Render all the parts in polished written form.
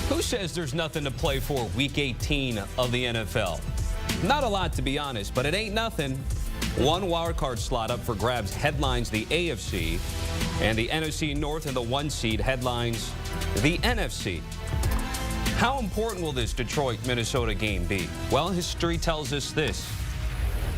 Who says there's nothing to play for Week 18 of the NFL? Not a lot, to be honest, but it ain't nothing. One wild card slot up for grabs headlines the AFC, and the NFC North and the 1 seed headlines the NFC. How important will this Detroit-Minnesota game be? Well, history tells us this.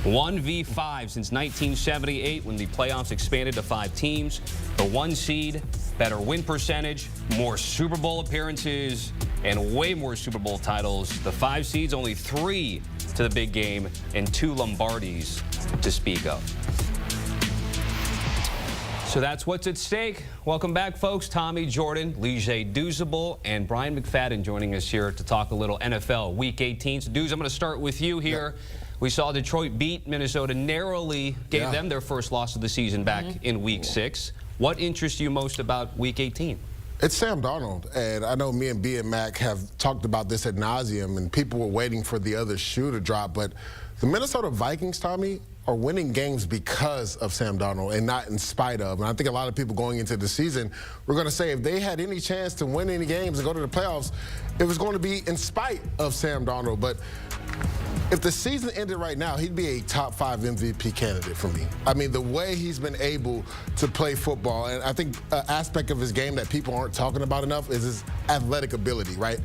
1v5 since 1978 when the playoffs expanded to 5 teams. The 1 seed, better win percentage, more Super Bowl appearances, and way more Super Bowl titles. The 5 seeds, only 3 to the big game and 2 Lombardis to speak of. So that's what's at stake. Welcome back, folks. Tommy Jordan, Douzable, and Bryant McFadden joining us here to talk a little NFL Week 18. So, Douz, I'm going to start with you here. Yep. We saw Detroit beat Minnesota narrowly, gave them their first loss of the season back in Week 6. What interests you most about Week 18? It's Sam Darnold, and I know me and B and Mac have talked about this ad nauseum, and people were waiting for the other shoe to drop, but the Minnesota Vikings, Tommy, are winning games because of Sam Darnold and not in spite of. And I think a lot of people going into the season were going to say if they had any chance to win any games and go to the playoffs, it was going to be in spite of Sam Darnold. But if the season ended right now, he'd be a top 5 MVP candidate for me. I mean, the way he's been able to play football, and I think an aspect of his game that people aren't talking about enough is his athletic ability, right?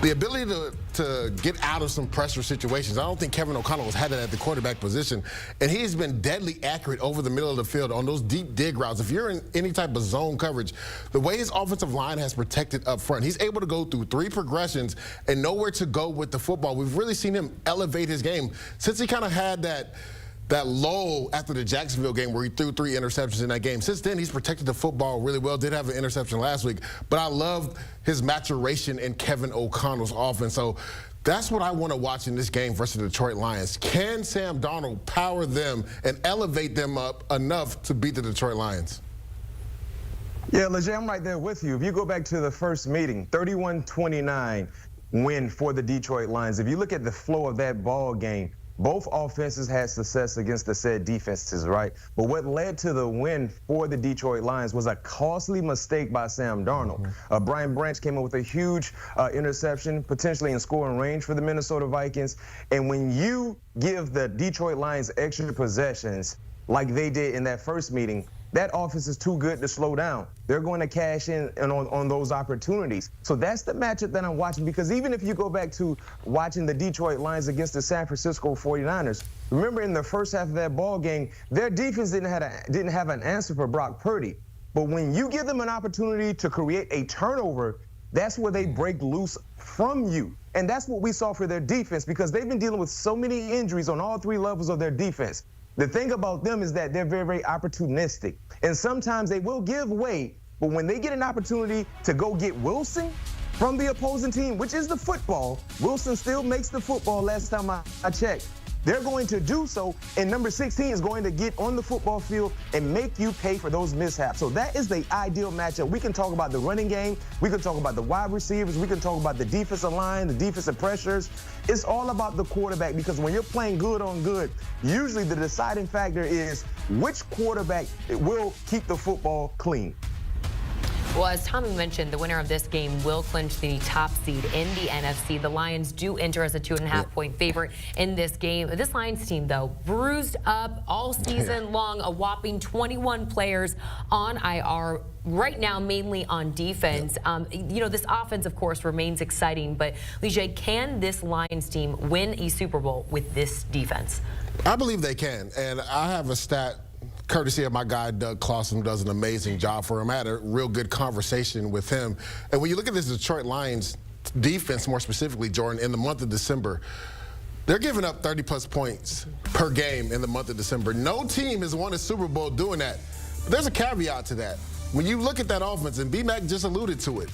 The ability to get out of some pressure situations. I don't think Kevin O'Connell has had that at the quarterback position. And he's been deadly accurate over the middle of the field on those deep dig routes. If you're in any type of zone coverage, the way his offensive line has protected up front, he's able to go through 3 progressions and know where to go with the football. We've really seen him elevate his game since he kind of had that lull after the Jacksonville game where he threw 3 interceptions in that game. Since then, he's protected the football really well. Did have an interception last week, but I loved his maturation in Kevin O'Connell's offense. So that's what I want to watch in this game versus the Detroit Lions. Can Sam Darnold power them and elevate them up enough to beat the Detroit Lions? Yeah, Leger, I'm right there with you. If you go back to the first meeting, 31-29 win for the Detroit Lions. If you look at the flow of that ball game, both offenses had success against the said defenses, right? But what led to the win for the Detroit Lions was a costly mistake by Sam Darnold. Brian Branch came up with a huge interception, potentially in scoring range for the Minnesota Vikings. And when you give the Detroit Lions extra possessions like they did in that first meeting, that offense is too good to slow down. They're going to cash in on those opportunities. So that's the matchup that I'm watching, because even if you go back to watching the Detroit Lions against the San Francisco 49ers, remember in the first half of that ball game, their defense didn't have an answer for Brock Purdy. But when you give them an opportunity to create a turnover, that's where they break loose from you. And that's what we saw for their defense, because they've been dealing with so many injuries on all 3 levels of their defense. The thing about them is that they're very, very opportunistic. And sometimes they will give way, but when they get an opportunity to go get Wilson from the opposing team, which is the football, Wilson still makes the football last time I checked. They're going to do so, and number 16 is going to get on the football field and make you pay for those mishaps. So that is the ideal matchup. We can talk about the running game. We can talk about the wide receivers. We can talk about the defensive line, the defensive pressures. It's all about the quarterback, because when you're playing good on good, usually the deciding factor is which quarterback will keep the football clean. Well, as Tommy mentioned, the winner of this game will clinch the top seed in the NFC. The Lions do enter as a 2.5-point favorite in this game. This Lions team, though, bruised up all season long, a whopping 21 players on IR right now, mainly on defense. You know, this offense, of course, remains exciting, but Leger, can this Lions team win a Super Bowl with this defense? I believe they can, and I have a stat courtesy of my guy, Doug Clawson, who does an amazing job for him. I had a real good conversation with him. And when you look at this Detroit Lions defense, more specifically, Jordan, in the month of December, they're giving up 30-plus points per game in the month of December. No team has won a Super Bowl doing that. But there's a caveat to that. When you look at that offense, and B-Mac just alluded to it,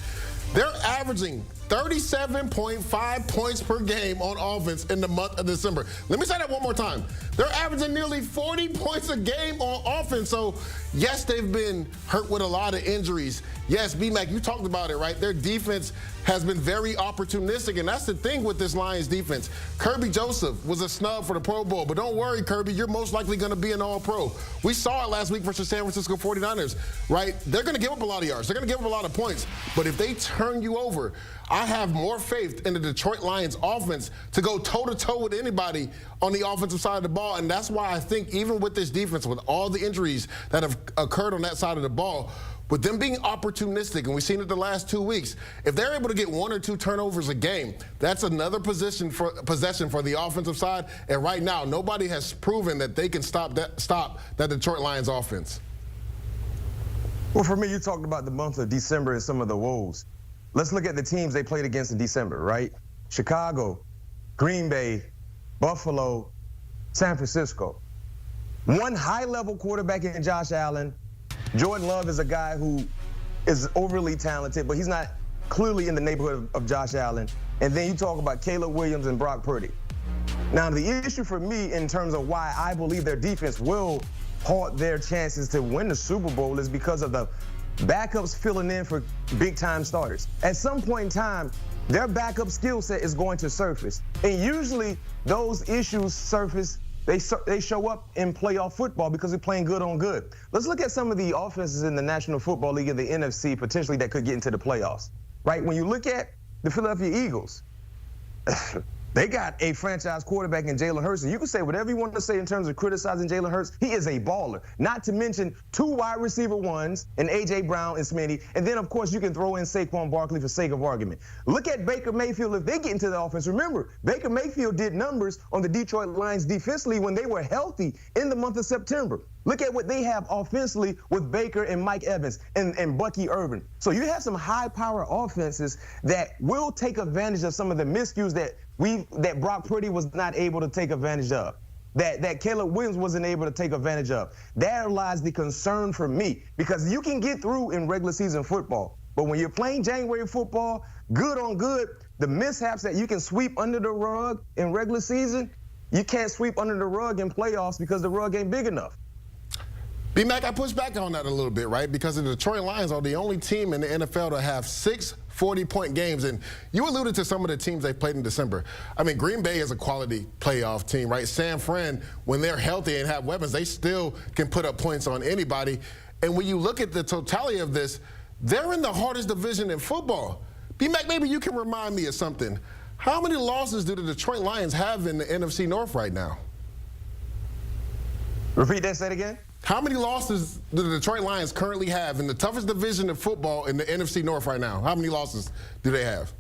they're averaging 37.5 points per game on offense in the month of December. Let me say that one more time. They're averaging nearly 40 points a game on offense. So, yes, they've been hurt with a lot of injuries. Yes, B-Mac, you talked about it, right? Their defense has been very opportunistic, and that's the thing with this Lions defense. Kirby Joseph was a snub for the Pro Bowl, but don't worry, Kirby, you're most likely going to be an All-Pro. We saw it last week versus San Francisco 49ers, right? They're going to give up a lot of yards. They're going to give up a lot of points, but if they turn you over, I have more faith in the Detroit Lions offense to go toe-to-toe with anybody on the offensive side of the ball. And that's why I think even with this defense, with all the injuries that have occurred on that side of the ball, with them being opportunistic, and we've seen it the last 2 weeks, if they're able to get 1 or 2 turnovers a game, that's another possession for the offensive side. And right now, nobody has proven that they can stop that Detroit Lions offense. Well, for me, you talked about the month of December and some of the woes. Let's look at the teams they played against in December, right? Chicago, Green Bay, Buffalo, San Francisco. One high-level quarterback in Josh Allen. Jordan Love is a guy who is overly talented, but he's not clearly in the neighborhood of Josh Allen. And then you talk about Caleb Williams and Brock Purdy. Now, the issue for me in terms of why I believe their defense will halt their chances to win the Super Bowl is because of the backups filling in for big-time starters. At some point in time, their backup skill set is going to surface. And usually those issues surface. They show up in playoff football because they're playing good on good. Let's look at some of the offenses in the National Football League and the NFC potentially that could get into the playoffs, right? When you look at the Philadelphia Eagles, they got a franchise quarterback in Jalen Hurts. And you can say whatever you want to say in terms of criticizing Jalen Hurts. He is a baller. Not to mention 2 wide receiver ones in A.J. Brown and Smitty. And then, of course, you can throw in Saquon Barkley for sake of argument. Look at Baker Mayfield if they get into the offense. Remember, Baker Mayfield did numbers on the Detroit Lions defensively when they were healthy in the month of September. Look at what they have offensively with Baker and Mike Evans and Bucky Irvin. So you have some high-power offenses that will take advantage of some of the miscues that Brock Purdy was not able to take advantage of, that Caleb Williams wasn't able to take advantage of. There lies the concern for me, because you can get through in regular season football, but when you're playing January football, good on good, the mishaps that you can sweep under the rug in regular season, you can't sweep under the rug in playoffs because the rug ain't big enough. B-Mac, I push back on that a little bit, right? Because the Detroit Lions are the only team in the NFL to have 6 40-point games. And you alluded to some of the teams they played in December. I mean, Green Bay is a quality playoff team, right? San Fran, when they're healthy and have weapons, they still can put up points on anybody. And when you look at the totality of this, they're in the hardest division in football. B-Mac, maybe you can remind me of something. How many losses do the Detroit Lions have in the NFC North right now? Repeat that, say it again. How many losses do the Detroit Lions currently have in the toughest division of football in the NFC North right now? How many losses do they have?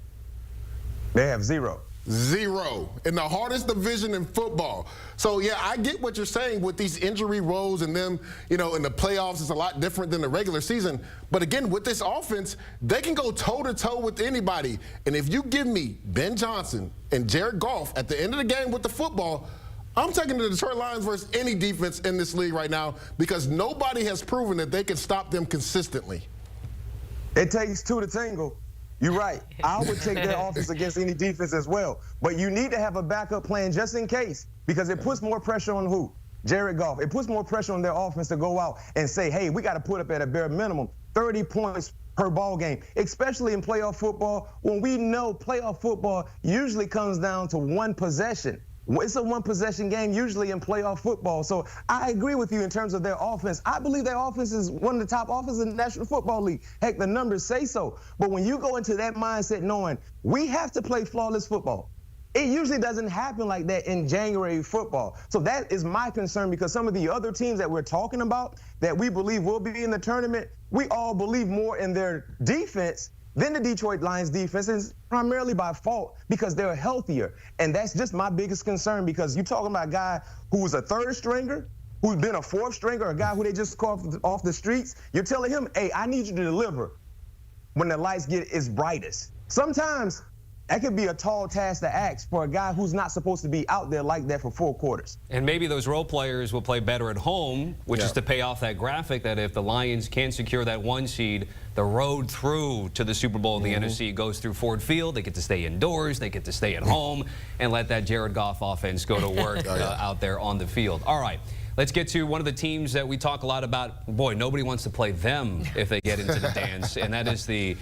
They have 0. 0 in the hardest division in football. So, yeah, I get what you're saying with these injury woes and them, you know, in the playoffs, it's a lot different than the regular season. But, again, with this offense, they can go toe-to-toe with anybody. And if you give me Ben Johnson and Jared Goff at the end of the game with the football, I'm taking the Detroit Lions versus any defense in this league right now because nobody has proven that they can stop them consistently. It takes 2 to tango. You're right. I would take their offense against any defense as well. But you need to have a backup plan just in case because it puts more pressure on who? Jared Goff. It puts more pressure on their offense to go out and say, hey, we got to put up at a bare minimum 30 points per ball game, especially in playoff football when we know playoff football usually comes down to 1 possession. It's a 1-possession game usually in playoff football. So I agree with you in terms of their offense. I believe their offense is one of the top offenses in the National Football League. Heck, the numbers say so. But when you go into that mindset knowing we have to play flawless football, it usually doesn't happen like that in January football. So that is my concern because some of the other teams that we're talking about that we believe will be in the tournament, we all believe more in their defense than the Detroit Lions defense, is primarily by fault because they're healthier. And that's just my biggest concern because you're talking about a guy who's a 3rd stringer, who's been a 4th stringer, a guy who they just caught off the streets. You're telling him, hey, I need you to deliver when the lights get its brightest. Sometimes that could be a tall task to ask for a guy who's not supposed to be out there like that for 4 quarters. And maybe those role players will play better at home, which is to pay off that graphic that if the Lions can secure that 1 seed, the road through to the Super Bowl in the NFC goes through Ford Field. They get to stay indoors. They get to stay at home and let that Jared Goff offense go to work out there on the field. All right. Let's get to one of the teams that we talk a lot about. Boy, nobody wants to play them if they get into the dance, and that is the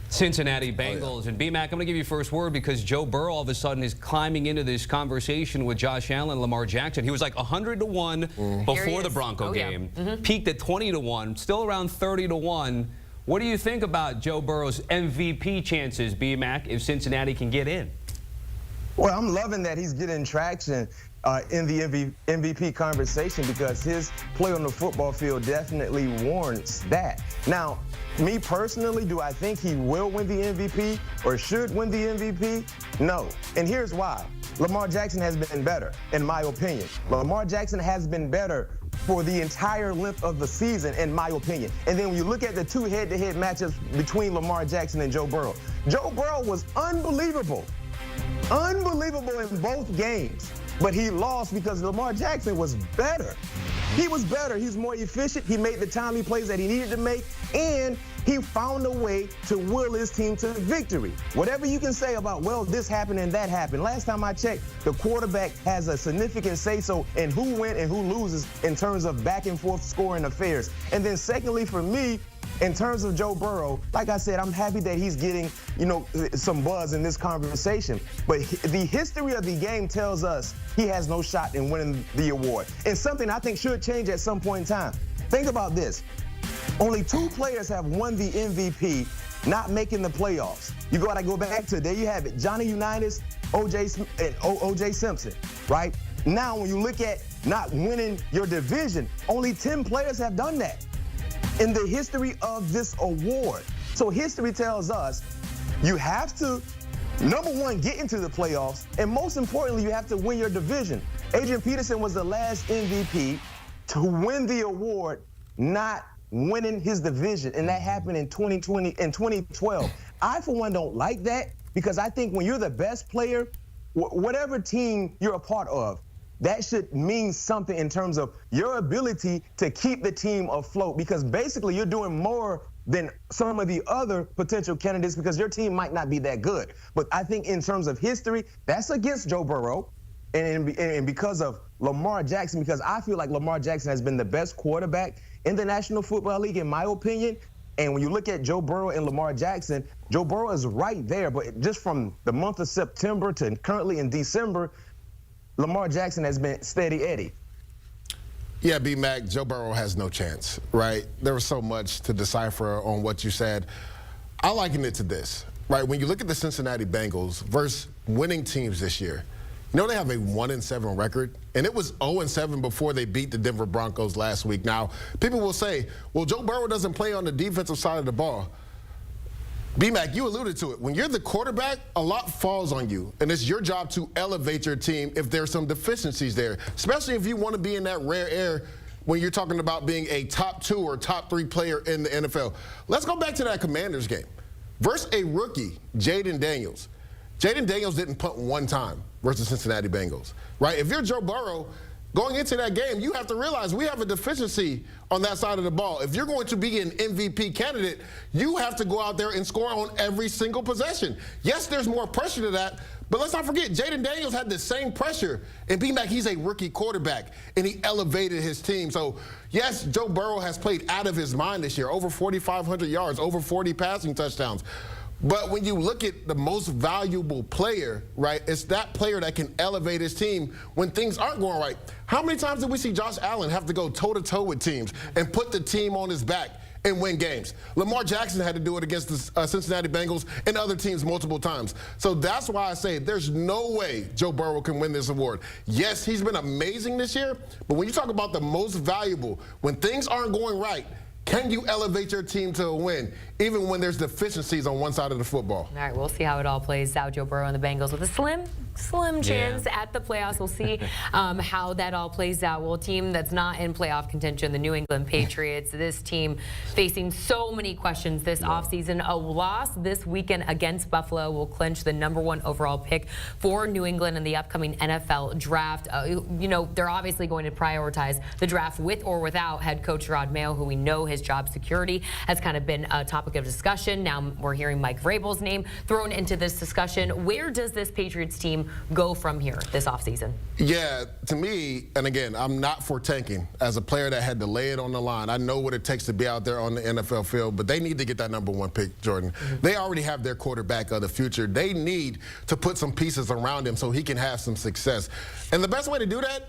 Cincinnati Bengals. And B-Mac, I'm going to give you first word because Joe Burrow all of a sudden is climbing into this conversation with Josh Allen, Lamar Jackson. He was like 100-1 before the Bronco game, peaked at 20-1, still around 30-1. What do you think about Joe Burrow's MVP chances, B-Mac, if Cincinnati can get in? Well, I'm loving that he's getting traction in the MVP conversation because his play on the football field definitely warrants that. Now, me personally, do I think he will win the MVP or should win the MVP? No. And here's why. Lamar Jackson has been better, in my opinion. Lamar Jackson has been better for the entire length of the season, in my opinion. And then when you look at the two head-to-head matchups between Lamar Jackson and Joe Burrow, Joe Burrow was unbelievable. Unbelievable in both games. But he lost because Lamar Jackson was better. He was better. He's more efficient. He made the timely plays that he needed to make, and he found a way to will his team to victory. Whatever you can say about, well, this happened and that happened. Last time I checked, the quarterback has a significant say-so in who wins and who loses in terms of back-and-forth scoring affairs. And then secondly, for me, in terms of Joe Burrow, like I said, I'm happy that he's getting, some buzz in this conversation. But the history of the game tells us he has no shot in winning the award. And something I think should change at some point in time. Think about this. Only 2 players have won the MVP not making the playoffs. You got to go back to, there you have it, Johnny Unitas, O.J. Simpson, right? Now, when you look at not winning your division, only 10 players have done that in the history of this award. So history tells us you have to, number one, get into the playoffs, and most importantly, you have to win your division. Adrian Peterson was the last MVP to win the award, not winning his division, and that happened in 2012. I, for one, don't like that because I think when you're the best player, whatever team you're a part of, that should mean something in terms of your ability to keep the team afloat, because basically you're doing more than some of the other potential candidates because your team might not be that good. But I think in terms of history, that's against Joe Burrow and because of Lamar Jackson, because I feel like Lamar Jackson has been the best quarterback in the National Football League, in my opinion. And when you look at Joe Burrow and Lamar Jackson, Joe Burrow is right there. But just from the month of September to currently in December, Lamar Jackson has been steady Eddie. Yeah, B-Mac, Joe Burrow has no chance, right? There was so much to decipher on what you said. I liken it to this, right? When you look at the Cincinnati Bengals versus winning teams this year, they have a 1-7 record, and it was 0-7 before they beat the Denver Broncos last week. Now, people will say, well, Joe Burrow doesn't play on the defensive side of the ball. B-Mac, you alluded to it. When you're the quarterback, a lot falls on you, and it's your job to elevate your team if there's some deficiencies there, especially if you want to be in that rare air when you're talking about being a top 2 or top 3 player in the NFL. Let's go back to that Commanders game. Versus a rookie, Jaden Daniels. Jaden Daniels didn't punt one time versus Cincinnati Bengals, right? If you're Joe Burrow, going into that game, you have to realize we have a deficiency on that side of the ball. If you're going to be an MVP candidate, you have to go out there and score on every single possession. Yes, there's more pressure to that, but let's not forget, Jaden Daniels had the same pressure. And B-Mac, he's a rookie quarterback, and he elevated his team. So, yes, Joe Burrow has played out of his mind this year, over 4,500 yards, over 40 passing touchdowns. But when you look at the most valuable player, right, it's that player that can elevate his team when things aren't going right. How many times did we see Josh Allen have to go toe-to-toe with teams and put the team on his back and win games? Lamar Jackson had to do it against the Cincinnati Bengals and other teams multiple times. So that's why I say there's no way Joe Burrow can win this award. Yes, he's been amazing this year, but when you talk about the most valuable, when things aren't going right, can you elevate your team to a win, even when there's deficiencies on one side of the football? All right, we'll see how it all plays out. Joe Burrow and the Bengals with a slim chance at the playoffs. We'll see how that all plays out. Well, a team that's not in playoff contention, the New England Patriots. This team facing so many questions this offseason. A loss this weekend against Buffalo will clinch the #1 overall pick for New England in the upcoming NFL draft. They're obviously going to prioritize the draft with or without head coach Rod Mayo, who we know his job security has kind of been a topic of discussion. Now we're hearing Mike Vrabel's name thrown into this discussion. Where does this Patriots team go from here this offseason? Yeah, to me, and again, I'm not for tanking. As a player that had to lay it on the line, I know what it takes to be out there on the NFL field, but they need to get that #1 pick, Jordan. They already have their quarterback of the future. They need to put some pieces around him so he can have some success. And the best way to do that,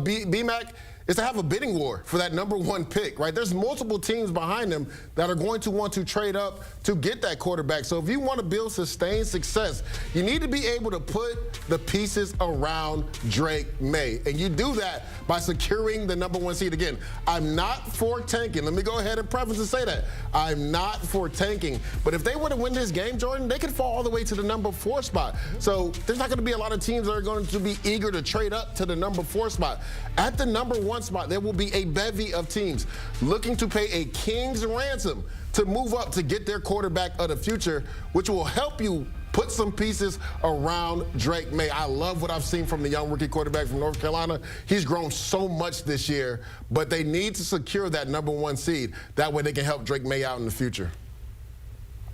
B-Mac, is to have a bidding war for that #1 pick, right? There's multiple teams behind them that are going to want to trade up to get that quarterback. So if you want to build sustained success, you need to be able to put the pieces around Drake May. And you do that by securing the #1 seed. Again, I'm not for tanking. Let me go ahead and preface and say that. I'm not for tanking. But if they were to win this game, Jordan, they could fall all the way to the #4 spot. So there's not going to be a lot of teams that are going to be eager to trade up to the #4 spot. At the #1 spot, there will be a bevy of teams looking to pay a king's ransom to move up to get their quarterback of the future, which will help you put some pieces around Drake May. I love what I've seen from the young rookie quarterback from North Carolina. He's grown so much this year, but they need to secure that #1 seed. That way they can help Drake May out in the future.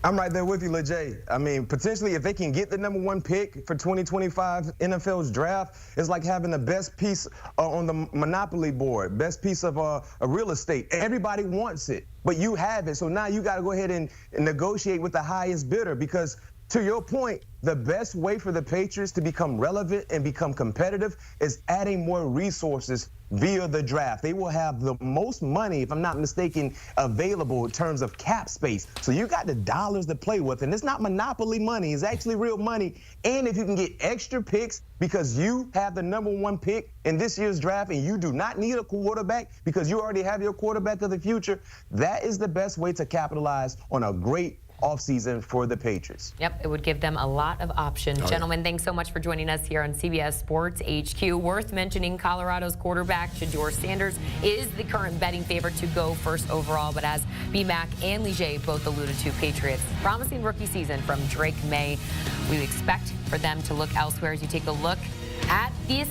I'm right there with you, LeJay. I mean, potentially, if they can get the #1 pick for 2025 NFL's draft, it's like having the best piece on the Monopoly board, best piece of a real estate. Everybody wants it, but you have it. So now you got to go ahead and negotiate with the highest bidder because, to your point, the best way for the Patriots to become relevant and become competitive is adding more resources via the draft. They will have the most money, if I'm not mistaken, available in terms of cap space. So you got the dollars to play with, and it's not monopoly money. It's actually real money. And if you can get extra picks because you have the #1 pick in this year's draft and you do not need a quarterback because you already have your quarterback of the future, that is the best way to capitalize on a great offseason for the Patriots. Yep, it would give them a lot of options. Gentlemen, thanks so much for joining us here on CBS Sports HQ. Worth mentioning, Colorado's quarterback, Shedeur Sanders, is the current betting favorite to go first overall. But as B-Mac and LeJay both alluded to, Patriots promising rookie season from Drake May. We expect for them to look elsewhere as you take a look at this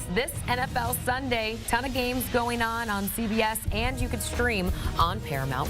NFL Sunday. Ton of games going on CBS, and you could stream on Paramount+.